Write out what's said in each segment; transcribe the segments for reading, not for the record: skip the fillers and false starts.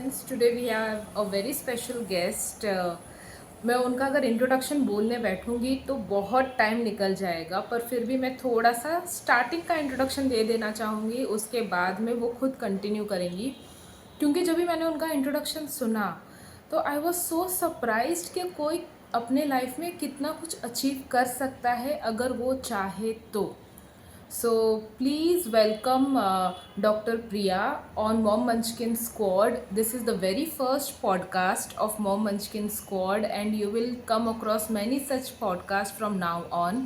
friends, today we have a very special guest. मैं उनका अगर इंट्रोडक्शन बोलने बैठूंगी तो बहुत टाइम निकल जाएगा, पर फिर भी मैं थोड़ा सा स्टार्टिंग का इंट्रोडक्शन दे देना चाहूँगी, उसके बाद में वो खुद कंटिन्यू करेंगी। क्योंकि जब भी मैंने उनका इंट्रोडक्शन सुना तो आई वॉज सो सरप्राइज्ड कि कोई अपने लाइफ में कितना कुछ अचीव कर सकता है अगर वो चाहे तो। So please welcome Dr. Priya on Mom Munchkin Squad. This is the very first podcast of Mom Munchkin Squad, and you will come across many such podcasts from now on.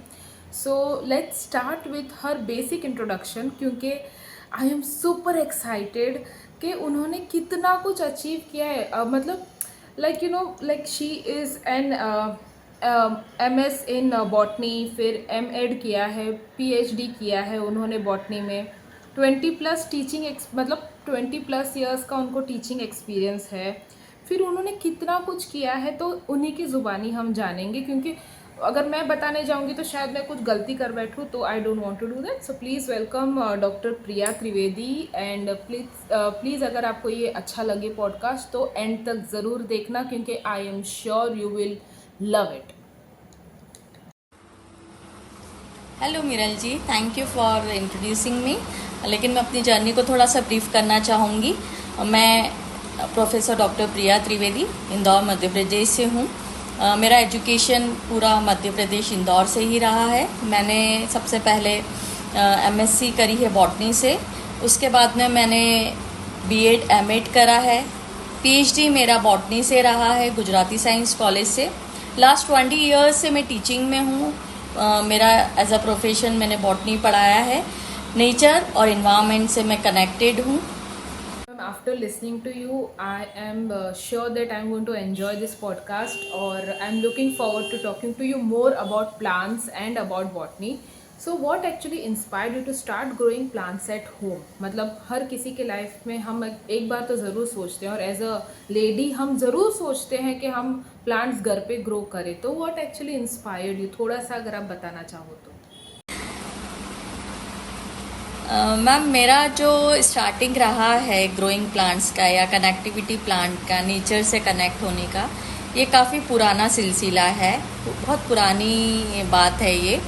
So let's start with her basic introduction क्योंकि I am super excited कि उन्होंने कितना कुछ achieve किया है। मतलब like she is an MS in botany, फिर M.Ed किया है, PhD किया है उन्होंने बॉटनी में। 20+ टीचिंग मतलब 20+ ईयर्स का उनको टीचिंग एक्सपीरियंस है। फिर उन्होंने कितना कुछ किया है तो उन्हीं की ज़ुबानी हम जानेंगे, क्योंकि अगर मैं बताने जाऊंगी तो शायद मैं कुछ गलती कर बैठूँ, तो I don't want to do that. So please welcome doctor Priya Trivedi. And please अगर आपको ये अच्छा लगे पॉडकास्ट तो एंड तक ज़रूर देखना, क्योंकि I am sure you will love it. Hello Miral ji, thank you for introducing me. लेकिन मैं अपनी जर्नी को थोड़ा सा ब्रीफ करना चाहूँगी। मैं प्रोफेसर डॉक्टर प्रिया त्रिवेदी इंदौर मध्य प्रदेश से हूँ। मेरा एजुकेशन पूरा मध्य प्रदेश इंदौर से ही रहा है। मैंने सबसे पहले MSc करी है बॉटनी से, उसके बाद में मैंने B.Ed M.Ed करा है। PhD मेरा बॉटनी से रहा है गुजराती साइंस कॉलेज से। लास्ट 20 ईयर्स से मैं टीचिंग में हूँ। मेरा एज अ प्रोफेशन मैंने बॉटनी पढ़ाया है। नेचर और इन्वायरमेंट से मैं कनेक्टेड हूँ। After listening to you, I am sure that I'm going to enjoy this podcast, or I'm looking forward to talking to you more about plants and about botany. So what actually inspired you to start growing plants at home? मतलब हर किसी के life में हम एक बार तो ज़रूर सोचते हैं, और एज अ लेडी हम ज़रूर सोचते हैं कि हम प्लांट्स घर पे ग्रो करें। तो what actually inspired you? थोड़ा सा अगर आप बताना चाहो तो। मैम, मेरा जो स्टार्टिंग रहा है ग्रोइंग प्लांट्स का या कनेक्टिविटी प्लांट का, नेचर से कनेक्ट होने का, ये काफ़ी पुराना सिलसिला है। बहुत पुरानी बात है ये।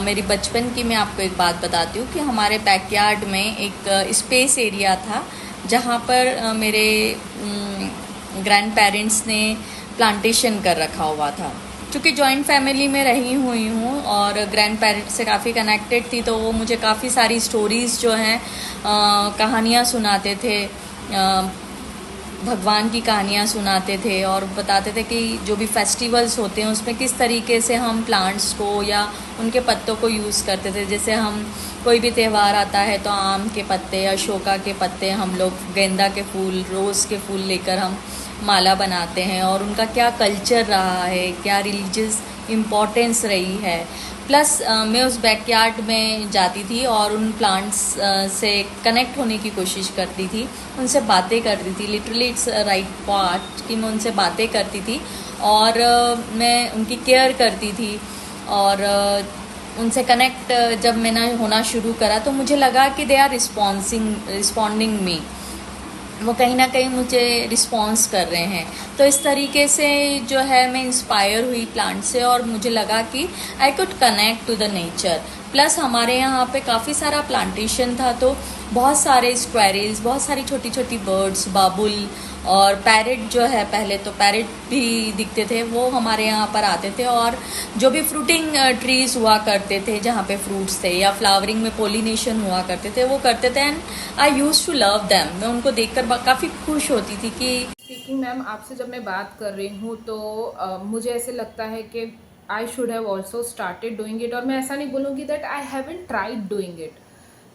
मेरी बचपन की मैं आपको एक बात बताती हूँ कि हमारे बैकयार्ड में एक स्पेस एरिया था जहाँ पर मेरे ग्रैंड पेरेंट्स ने प्लांटेशन कर रखा हुआ था। चूँकि जॉइंट फैमिली में रही हुई हूँ और ग्रैंड पेरेंट्स से काफ़ी कनेक्टेड थी, तो वो मुझे काफ़ी सारी स्टोरीज़ जो हैं, कहानियाँ सुनाते थे, भगवान की कहानियाँ सुनाते थे और बताते थे कि जो भी फेस्टिवल्स होते हैं उसमें किस तरीके से हम प्लांट्स को या उनके पत्तों को यूज़ करते थे। जैसे हम कोई भी त्यौहार आता है तो आम के पत्ते, अशोका के पत्ते, हम लोग गेंदा के फूल, रोज़ के फूल लेकर हम माला बनाते हैं, और उनका क्या कल्चर रहा है, क्या रिलीजियस इम्पोर्टेंस रही है। प्लस मैं उस बैकयार्ड में जाती थी और उन प्लांट्स से कनेक्ट होने की कोशिश करती थी, उनसे बातें करती थी। लिटरली इट्स राइट पार्ट कि मैं उनसे बातें करती थी और मैं उनकी केयर करती थी। और उनसे कनेक्ट जब मैंने होना शुरू करा तो मुझे लगा कि दे आर रिस्पॉन्डिंग मी, वो कहीं ना कहीं मुझे रिस्पॉन्स कर रहे हैं। तो इस तरीके से जो है मैं इंस्पायर हुई प्लांट से और मुझे लगा कि I could connect to the nature. Plus हमारे यहाँ पे काफ़ी सारा प्लांटेशन था, तो बहुत सारे स्क्वेरिल्स, बहुत सारी छोटी छोटी बर्ड्स, बाबुल और पैरेट जो है, पहले तो पैरेट भी दिखते थे, वो हमारे यहाँ पर आते थे। और जो भी फ्रूटिंग ट्रीज हुआ करते थे जहाँ पे फ्रूट्स थे या फ्लावरिंग में पोलिनेशन हुआ करते थे, वो करते थे। And I use to love them. मैं उनको देखकर काफ़ी खुश होती थी कि स्पीकिंग मैम, आपसे जब मैं बात कर रही हूँ तो मुझे ऐसे लगता है कि I should have also started doing it. और मैं ऐसा नहीं बोलूँगी that I haven't tried doing it,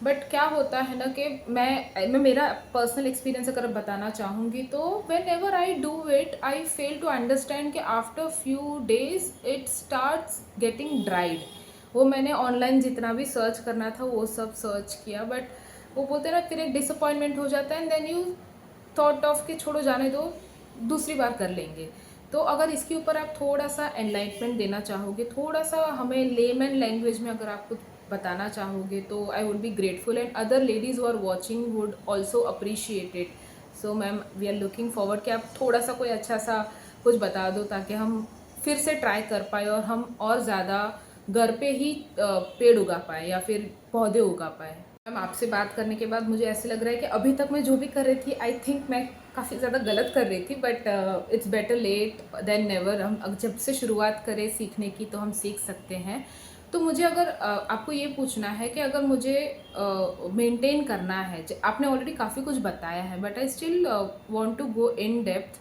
but क्या होता है ना कि मैं मेरा पर्सनल एक्सपीरियंस अगर बताना चाहूँगी तो whenever I do it I fail to understand कि after few days it starts getting dried. वो मैंने ऑनलाइन जितना भी सर्च करना था वो सब सर्च किया, बट वो बोलते हैं ना, फिर एक डिसअपॉइंटमेंट हो जाता है and then you thought of कि छोड़ो जाने दो, दूसरी बार कर लेंगे। तो अगर इसके ऊपर आप थोड़ा सा एनलाइटमेंट देना चाहोगे, थोड़ा सा हमें लेमन लैंग्वेज में अगर आप कुछ बताना चाहोगे तो I would be grateful, and other ladies who are watching would also appreciate it. So ma'am we are looking forward कि आप थोड़ा सा कोई अच्छा सा कुछ बता दो ताकि हम फिर से ट्राई कर पाए और हम और ज़्यादा घर पे ही पेड़ उगा पाए या फिर पौधे उगा पाए। मैम आपसे बात करने के बाद मुझे ऐसे लग रहा है कि अभी तक मैं जो भी कर रही थी आई थिंक मैं काफ़ी ज़्यादा गलत कर रही थी, but it's better late than never. हम जब से शुरुआत करें सीखने की तो हम सीख सकते हैं। तो मुझे अगर आपको ये पूछना है कि अगर मुझे मेंटेन करना है, आपने ऑलरेडी काफ़ी कुछ बताया है but I still want to go in depth,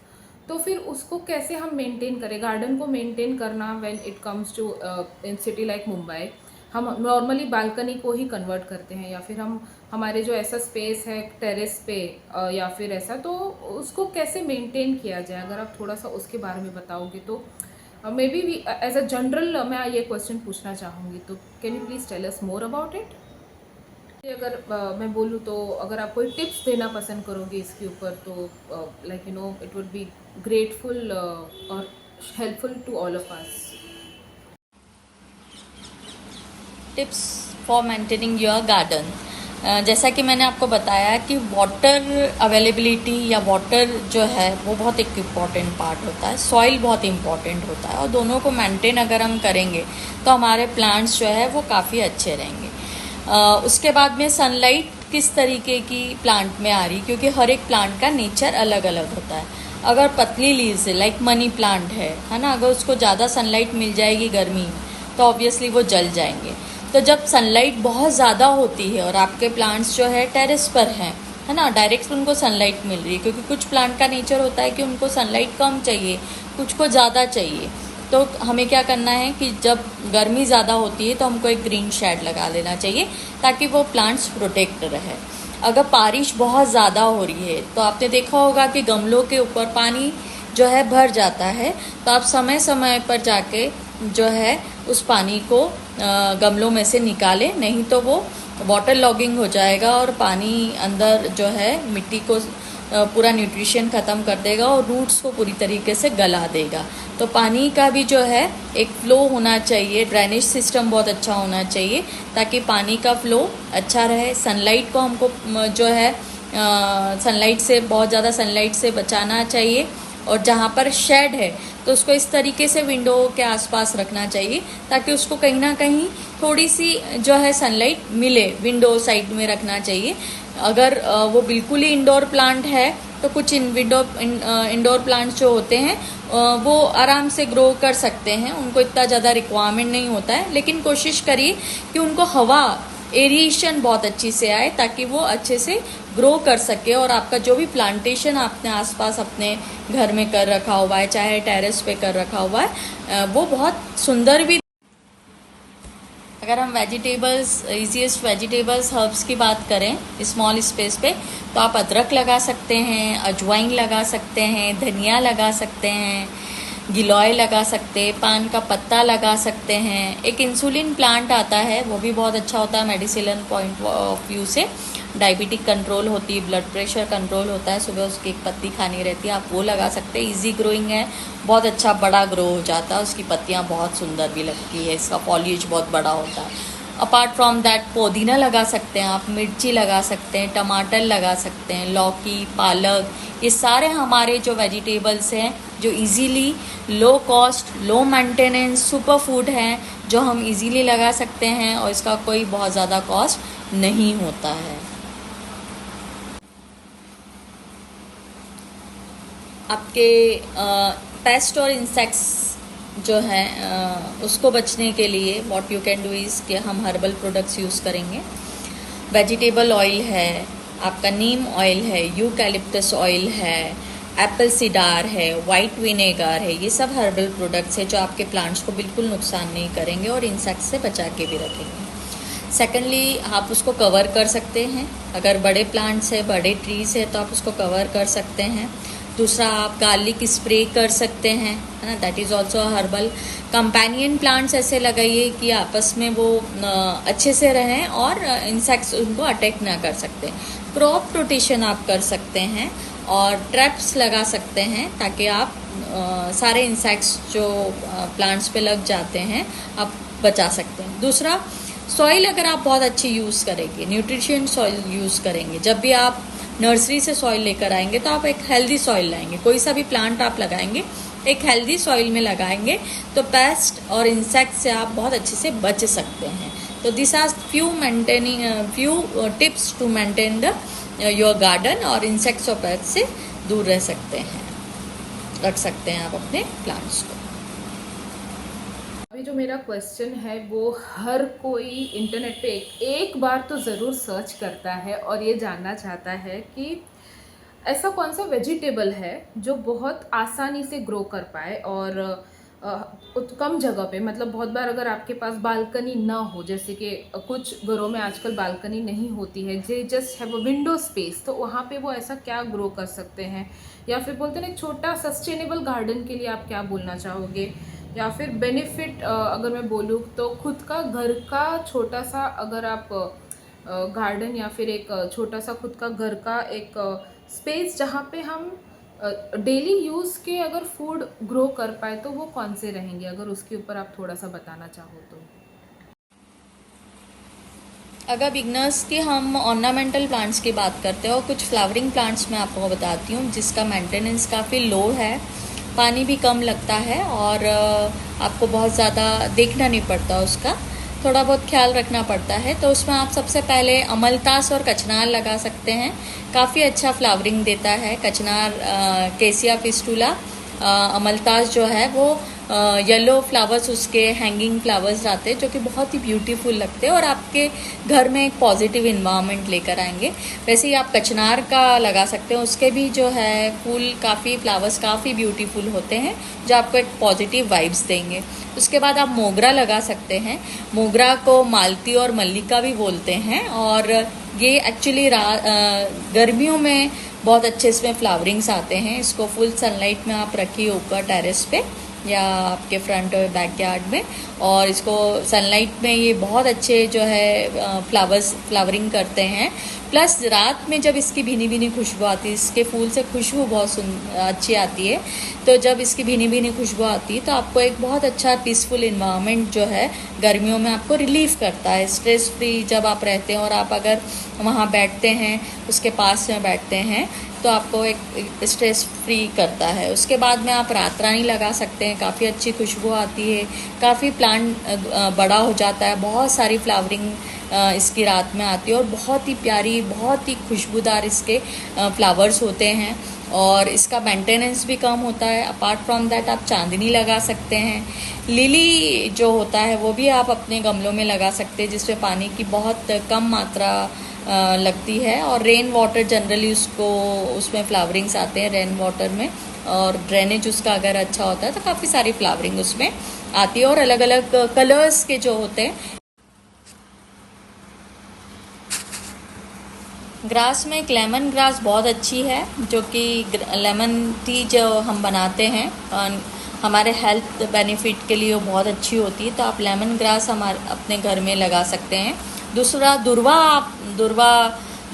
तो फिर उसको कैसे हम मेंटेन करें, गार्डन को मेंटेन करना when it comes to in city like Mumbai. हम नॉर्मली बालकनी को ही कन्वर्ट करते हैं या फिर हम हमारे जो ऐसा स्पेस है टेरेस पे या फिर ऐसा, तो उसको कैसे मेंटेन किया जाए, अगर आप थोड़ा सा उसके बारे में बताओगे तो maybe we as a general मैं ये क्वेश्चन पूछना चाहूँगी, तो can you please tell us more about it. अगर मैं बोलूँ तो अगर आप कोई टिप्स देना पसंद करोगे इसके ऊपर तो like you know it would be grateful और helpful to all of us. Tips for maintaining your garden. जैसा कि मैंने आपको बताया कि वाटर अवेलेबिलिटी या वाटर जो है वो बहुत एक इम्पॉर्टेंट पार्ट होता है, सॉइल बहुत इम्पॉर्टेंट होता है, और दोनों को मेंटेन अगर हम करेंगे तो हमारे प्लांट्स जो है वो काफ़ी अच्छे रहेंगे। उसके बाद में सनलाइट किस तरीके की प्लांट में आ रही, क्योंकि हर एक प्लांट का नेचर अलग अलग होता है। अगर पतली लीव्स है लाइक मनी प्लांट है ना, अगर उसको ज़्यादा सनलाइट मिल जाएगी गर्मी में तो ऑब्वियसली वो जल जाएंगे। तो जब सनलाइट बहुत ज़्यादा होती है और आपके प्लांट्स जो है टेरेस पर हैं, है ना, डायरेक्ट उनको सनलाइट मिल रही है, क्योंकि कुछ प्लांट का नेचर होता है कि उनको सनलाइट कम चाहिए, कुछ को ज़्यादा चाहिए। तो हमें क्या करना है कि जब गर्मी ज़्यादा होती है तो हमको एक ग्रीन शेड लगा लेना चाहिए ताकि वो प्लांट्स प्रोटेक्ट रहे। अगर बारिश बहुत ज़्यादा हो रही है तो आपने देखा होगा कि गमलों के ऊपर पानी जो है भर जाता है, तो आप समय समय पर जाके जो है उस पानी को गमलों में से निकालें, नहीं तो वो वाटर लॉगिंग हो जाएगा और पानी अंदर जो है मिट्टी को पूरा न्यूट्रिशन ख़त्म कर देगा और रूट्स को पूरी तरीके से गला देगा। तो पानी का भी जो है एक फ्लो होना चाहिए, ड्रेनेज सिस्टम बहुत अच्छा होना चाहिए ताकि पानी का फ्लो अच्छा रहे। सनलाइट को हमको जो है सनलाइट से, बहुत ज़्यादा सनलाइट से बचाना चाहिए, और जहाँ पर शेड है तो उसको इस तरीके से विंडो के आसपास रखना चाहिए ताकि उसको कहीं ना कहीं थोड़ी सी जो है सनलाइट मिले, विंडो साइड में रखना चाहिए। अगर वो बिल्कुल ही इंडोर प्लांट है तो कुछ इंडोर प्लांट्स जो होते हैं वो आराम से ग्रो कर सकते हैं, उनको इतना ज़्यादा रिक्वायरमेंट नहीं होता है, लेकिन कोशिश करिए कि उनको हवा एरिएशन बहुत अच्छी से आए ताकि वो अच्छे से ग्रो कर सके, और आपका जो भी प्लांटेशन आपने आसपास अपने घर में कर रखा हुआ है, चाहे टेरेस पे कर रखा हुआ है, वो बहुत सुंदर भी। अगर हम वेजिटेबल्स, ईजीएस्ट वेजिटेबल्स हर्ब्स की बात करें स्मॉल स्पेस पे, तो आप अदरक लगा सकते हैं, अजवाइन लगा सकते हैं, धनिया लगा सकते हैं, गिलोय लगा सकते हैं, पान का पत्ता लगा सकते हैं। एक इंसुलिन प्लांट आता है, वो भी बहुत अच्छा होता है मेडिसिनल पॉइंट ऑफ व्यू से। डायबिटिक कंट्रोल होती है, ब्लड प्रेशर कंट्रोल होता है, सुबह उसकी एक पत्ती खानी रहती है, आप वो लगा सकते हैं। इजी ग्रोइंग है, बहुत अच्छा बड़ा ग्रो हो जाता है, उसकी पत्तियाँ बहुत सुंदर भी लगती है, इसका फॉलिएज बहुत बड़ा होता है। अपार्ट फ्रॉम दैट पुदीना लगा सकते हैं आप, मिर्ची लगा सकते हैं, टमाटर लगा सकते हैं, लौकी, पालक, ये सारे हमारे जो वेजिटेबल्स हैं जो easily low cost, low maintenance super food हैं, जो हम इजीली लगा सकते हैं और इसका कोई बहुत ज़्यादा कॉस्ट नहीं होता है। आपके पेस्ट और इंसेक्ट्स जो है उसको बचने के लिए what you can do is कि हम हर्बल प्रोडक्ट्स यूज़ करेंगे। वेजिटेबल ऑयल है, आपका नीम ऑयल है, यूकैलिप्टस ऑयल है, एप्पल सीडार है, वाइट विनेगर है, ये सब हर्बल प्रोडक्ट्स है जो आपके प्लांट्स को बिल्कुल नुकसान नहीं करेंगे और इंसेक्ट्स से बचा के भी रखेंगे। सेकेंडली आप उसको कवर कर सकते हैं, अगर बड़े प्लांट्स है, बड़े ट्रीज है तो आप उसको कवर कर सकते हैं। दूसरा, आप गार्लिक स्प्रे कर सकते हैं, है ना, that is also herbal. Companion plants ऐसे लगाइए कि आपस में वो अच्छे से रहें और इंसेक्ट्स उनको अटैक ना कर सकते। क्रॉप रोटेशन आप कर सकते हैं और ट्रैप्स लगा सकते हैं ताकि आप सारे इंसेक्ट्स जो प्लांट्स पे लग जाते हैं आप बचा सकते हैं। दूसरा, सॉइल अगर आप बहुत अच्छी यूज़ करेंगे, न्यूट्रिशन सॉइल यूज़ करेंगे, जब भी आप नर्सरी से सॉइल लेकर आएंगे तो आप एक हेल्दी सॉइल लाएंगे। कोई सा भी प्लांट आप लगाएंगे एक हेल्दी सॉइल में लगाएंगे तो पेस्ट और इंसेक्ट से आप बहुत अच्छे से बच सकते हैं। तो this are few tips to maintain the your garden, और इंसेक्ट्स और पेस्ट से दूर रह सकते हैं, रख सकते हैं आप अपने प्लांट्स को। अभी जो मेरा क्वेश्चन है वो हर कोई इंटरनेट पे एक बार तो ज़रूर सर्च करता है और ये जानना चाहता है कि ऐसा कौन सा वेजिटेबल है जो बहुत आसानी से ग्रो कर पाए और कम जगह पे, मतलब बहुत बार अगर आपके पास बालकनी ना हो, जैसे कि कुछ घरों में आजकल बालकनी नहीं होती है, जे just have a window space, तो वहाँ पे वो ऐसा क्या ग्रो कर सकते हैं, या फिर बोलते हैं ना एक छोटा सस्टेनेबल गार्डन के लिए आप क्या बोलना चाहोगे, या फिर बेनिफिट अगर मैं बोलूँ तो खुद का घर का छोटा सा अगर आप गार्डन या फिर एक छोटा सा खुद का घर का एक स्पेस जहाँ पे हम डेली यूज़ के अगर फूड ग्रो कर पाए तो वो कौन से रहेंगे, अगर उसके ऊपर आप थोड़ा सा बताना चाहो तो। अगर बिगनर्स की हम ऑर्नामेंटल प्लांट्स की बात करते हैं और कुछ फ्लावरिंग प्लांट्स मैं आपको बताती हूँ जिसका मेंटेनेंस काफ़ी लो है, पानी भी कम लगता है और आपको बहुत ज़्यादा देखना नहीं पड़ता, उसका थोड़ा बहुत ख्याल रखना पड़ता है। तो उसमें आप सबसे पहले अमलतास और कचनार लगा सकते हैं, काफ़ी अच्छा फ्लावरिंग देता है कचनार, केसिया फिस्टुला। अमलतास जो है वो येलो फ्लावर्स, उसके हैंगिंग फ्लावर्स आते हैं जो कि बहुत ही ब्यूटीफुल लगते हैं और आपके घर में एक पॉजिटिव इन्वायरमेंट लेकर आएंगे। वैसे ही आप कचनार का लगा सकते हैं, उसके भी जो है फूल काफ़ी, फ्लावर्स काफ़ी ब्यूटीफुल होते हैं जो आपको एक पॉजिटिव वाइब्स देंगे। उसके बाद आप मोगरा लगा सकते हैं, मोगरा को मालती और मल्लिका भी बोलते हैं और ये एक्चुअली गर्मियों में बहुत अच्छे इसमें फ्लावरिंग्स आते हैं। इसको फुल सनलाइट में आप रखिए ऊपर टेरेस पे या आपके फ्रंट और बैकयार्ड में, और इसको सनलाइट में ये बहुत अच्छे जो है फ्लावरिंग करते हैं। प्लस रात में जब इसकी भीनी भीनी खुशबू आती है, इसके फूल से खुशबू बहुत अच्छी आती है, तो जब इसकी भीनी भीनी खुशबू आती है तो आपको एक बहुत अच्छा पीसफुल इन्वायरमेंट जो है गर्मियों में आपको रिलीफ करता है। स्ट्रेस फ्री जब आप रहते हैं और आप अगर वहाँ बैठते हैं, उसके पास में बैठते हैं, तो आपको एक स्ट्रेस फ्री करता है। उसके बाद में आप रातरानी लगा सकते हैं, काफ़ी अच्छी खुशबू आती है, काफ़ी प्लांट बड़ा हो जाता है, बहुत सारी फ्लावरिंग इसकी रात में आती है और बहुत ही प्यारी, बहुत ही खुशबूदार इसके फ्लावर्स होते हैं और इसका मेंटेनेंस भी कम होता है। अपार्ट फ्रॉम दैट आप चांदनी लगा सकते हैं, लिली जो होता है वो भी आप अपने गमलों में लगा सकते हैं जिसमें पानी की बहुत कम मात्रा लगती है, और रेन वाटर जनरली उसमें फ्लावरिंग्स आते हैं रेन वाटर में, और ड्रेनेज उसका अगर अच्छा होता है तो काफ़ी सारी फ्लावरिंग उसमें आती है और अलग अलग कलर्स के जो होते हैं। ग्रास में एक लेमन ग्रास बहुत अच्छी है, जो कि लेमन टी जो हम बनाते हैं हमारे हेल्थ बेनिफिट के लिए वो बहुत अच्छी होती है, तो आप लेमन ग्रास हमारे अपने घर में लगा सकते हैं। दूसरा दुर्वा, आप दुर्वा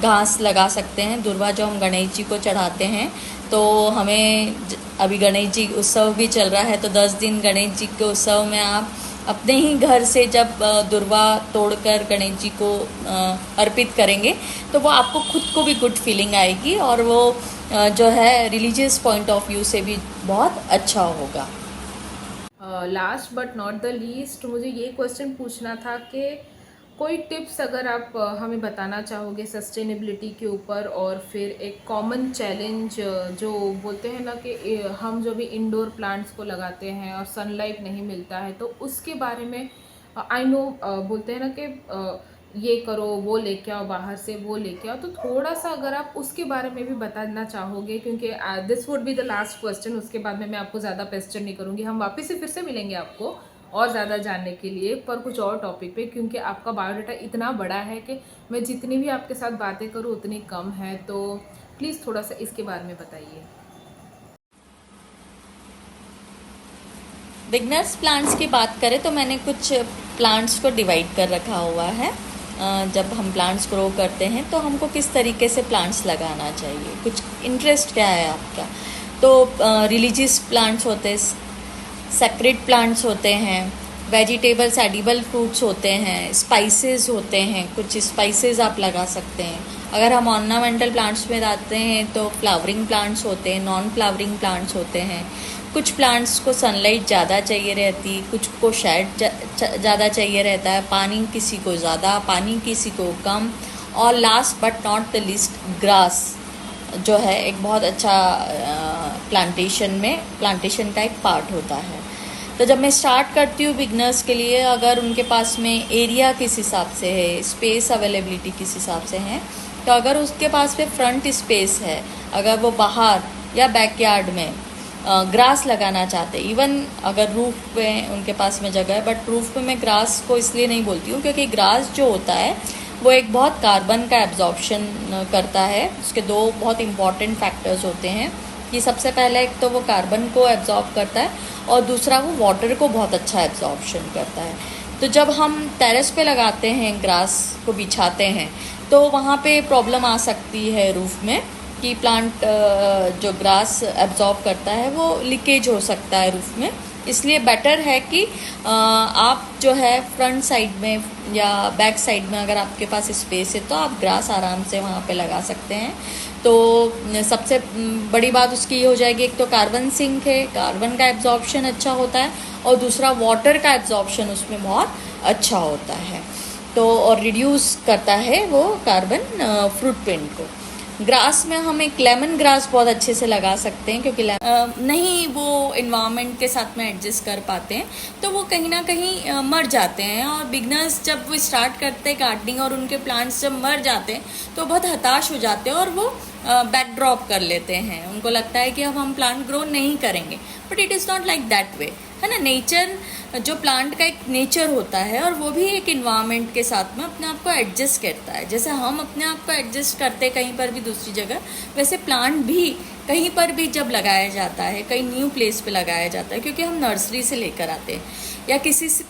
घास लगा सकते हैं। दुर्वा जो हम गणेश जी को चढ़ाते हैं, तो हमें अभी गणेश जी उत्सव भी चल रहा है, तो 10 दिन गणेश जी के उत्सव में आप अपने ही घर से जब दुर्वा तोड़कर गणेश जी को अर्पित करेंगे तो वो आपको खुद को भी गुड फीलिंग आएगी और वो जो है रिलीजियस पॉइंट ऑफ व्यू से भी बहुत अच्छा होगा। Last but not the least, मुझे ये क्वेश्चन पूछना था कि कोई टिप्स अगर आप हमें बताना चाहोगे सस्टेनेबिलिटी के ऊपर, और फिर एक कॉमन चैलेंज जो बोलते हैं ना कि हम जो भी इंडोर प्लांट्स को लगाते हैं और सनलाइट नहीं मिलता है, तो उसके बारे में आई नो बोलते हैं ना कि ये करो, वो लेके आओ बाहर से, वो लेके आओ, तो थोड़ा सा अगर आप उसके बारे में भी बताना चाहोगे, क्योंकि this would be the last question, उसके बाद में मैं आपको ज़्यादा पेस्टर नहीं करूँगी, हम वापस से फिर से मिलेंगे आपको और ज़्यादा जानने के लिए पर कुछ और टॉपिक पे, क्योंकि आपका बायोडाटा इतना बड़ा है कि मैं जितनी भी आपके साथ बातें करूँ उतनी कम है, तो प्लीज़ थोड़ा सा इसके बारे में बताइए। बिगनर्स प्लांट्स की बात करें तो मैंने कुछ प्लांट्स को डिवाइड कर रखा हुआ है। जब हम प्लांट्स ग्रो करते हैं तो हमको किस तरीके से प्लांट्स लगाना चाहिए, कुछ इंटरेस्ट क्या है आपका। तो रिलीजियस प्लांट्स होते हैं, सेक्रेड प्लांट्स होते हैं, वेजिटेबल्स, एडिबल फ्रूट्स होते हैं, स्पाइसेस होते हैं, कुछ स्पाइसेस आप लगा सकते हैं। अगर हम ऑर्नामेंटल प्लांट्स में जाते हैं तो फ्लावरिंग प्लांट्स होते हैं, नॉन फ्लावरिंग प्लांट्स होते हैं। कुछ प्लांट्स को सनलाइट ज़्यादा चाहिए रहती, कुछ को शेड ज़्यादा चाहिए रहता है, पानी किसी को ज़्यादा, पानी किसी को कम। और last but not the least, grass जो है एक बहुत अच्छा प्लांटेशन का एक पार्ट होता है। तो जब मैं स्टार्ट करती हूँ बिगनर्स के लिए, अगर उनके पास में एरिया किस हिसाब से है, स्पेस अवेलेबिलिटी किस हिसाब से है, तो अगर उसके पास में फ्रंट स्पेस है, अगर वो बाहर या बैकयार्ड में ग्रास लगाना चाहते, इवन अगर रूफ पे उनके पास में जगह है, बट रूफ पे मैं ग्रास को इसलिए नहीं बोलती हूँ क्योंकि ग्रास जो होता है वो एक बहुत कार्बन का एब्जॉर्प्शन करता है। उसके दो बहुत इंपॉर्टेंट फैक्टर्स होते हैं कि सबसे पहले एक तो वो कार्बन को एब्जॉर्ब करता है और दूसरा वो वाटर को बहुत अच्छा एब्जॉर्प्शन करता है। तो जब हम टेरेस पे लगाते हैं, ग्रास को बिछाते हैं, तो वहाँ पे प्रॉब्लम आ सकती है रूफ में कि प्लांट जो ग्रास एब्जॉर्ब करता है वो लीकेज हो सकता है रूफ में। इसलिए बेटर है कि आप जो है फ्रंट साइड में या बैक साइड में अगर आपके पास स्पेस है तो आप ग्रास आराम से वहाँ पे लगा सकते हैं। तो सबसे बड़ी बात उसकी ये हो जाएगी, एक तो कार्बन सिंक है, कार्बन का एब्जॉर्प्शन अच्छा होता है, और दूसरा वाटर का एब्जॉर्प्शन उसमें बहुत अच्छा होता है, तो और रिड्यूस करता है वो कार्बन फ्रूट प्रिंट को। ग्रास में हम एक लेमन ग्रास बहुत अच्छे से लगा सकते हैं क्योंकि नहीं वो इन्वायरमेंट के साथ में एडजस्ट कर पाते हैं, तो वो कहीं ना कहीं मर जाते हैं। और बिगनर्स जब वो स्टार्ट करते हैं गार्डनिंग और उनके प्लांट्स जब मर जाते हैं तो बहुत हताश हो जाते हैं और वो बैक ड्रॉप कर लेते हैं। उनको लगता है कि अब हम प्लांट ग्रो नहीं करेंगे, but it is not like that way, है ना। नेचर जो प्लांट का एक नेचर होता है और वो भी एक इन्वायरमेंट के साथ में अपने आप को एडजस्ट करता है। जैसे हम अपने आप को एडजस्ट करते हैं कहीं पर भी दूसरी जगह, वैसे प्लांट भी कहीं पर भी जब लगाया जाता है, कहीं न्यू प्लेस पे लगाया जाता है, क्योंकि हम नर्सरी से लेकर आते हैं या किसी से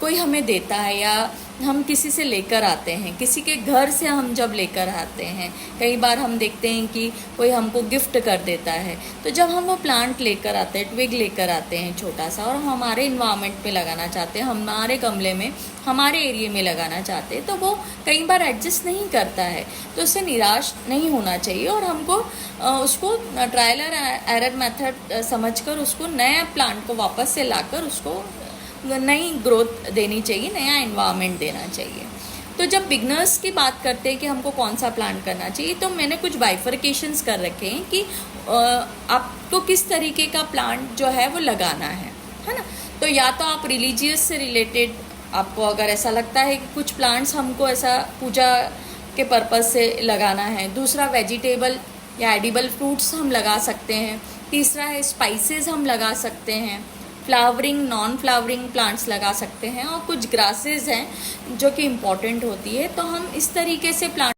कोई हमें देता है या हम किसी से लेकर आते हैं, किसी के घर से हम जब लेकर आते हैं, कई बार हम देखते हैं कि कोई हमको गिफ्ट कर देता है। तो जब हम वो प्लांट लेकर आते हैं, ट्विग लेकर आते हैं छोटा सा, और हमारे इन्वायरमेंट में लगाना चाहते हैं, हमारे गमले में, हमारे एरिया में लगाना चाहते हैं, तो वो कई बार एडजस्ट नहीं करता है। तो उससे निराश नहीं होना चाहिए और हमको उसको ट्रायल एरर मेथड समझकर उसको नया प्लांट को वापस से लाकर उसको नई ग्रोथ देनी चाहिए, नया एनवायरनमेंट देना चाहिए। तो जब बिगनर्स की बात करते हैं कि हमको कौन सा प्लांट करना चाहिए, तो मैंने कुछ बाइफरकेशंस कर रखे हैं कि आपको किस तरीके का प्लांट जो है वो लगाना है ना। तो या तो आप रिलीजियस से रिलेटेड, आपको अगर ऐसा लगता है कि कुछ प्लांट्स हमको ऐसा पूजा के पर्पज़ से लगाना है, दूसरा वेजिटेबल या एडिबल फ्रूट्स हम लगा सकते हैं, तीसरा है स्पाइसेस हम लगा सकते हैं, फ्लावरिंग नॉन फ्लावरिंग प्लांट्स लगा सकते हैं, और कुछ ग्रासेस हैं जो कि इम्पॉर्टेंट होती है। तो हम इस तरीके से प्लांट